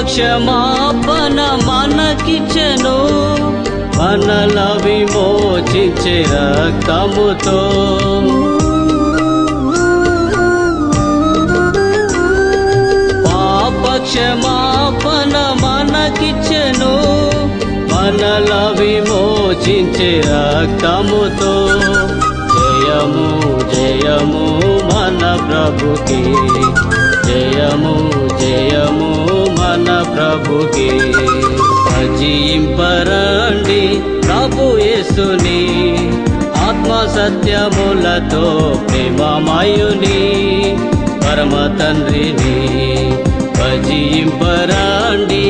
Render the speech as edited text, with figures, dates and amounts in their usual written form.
క్షమాపణ మనకిచ్చెను, మనల విమోచించే రక్తముతో. పాప క్షమాపణ మనకిచ్చెను, మనల విమోచించే రక్తముతో. జయము జయము మన ప్రభుకి, జయము జయము మన ప్రభుకి. భజింపరండి ప్రభు యేసుని, ఆత్మ సత్యములతో ప్రేమమయుని పరమ తండ్రిని. భజింపరండి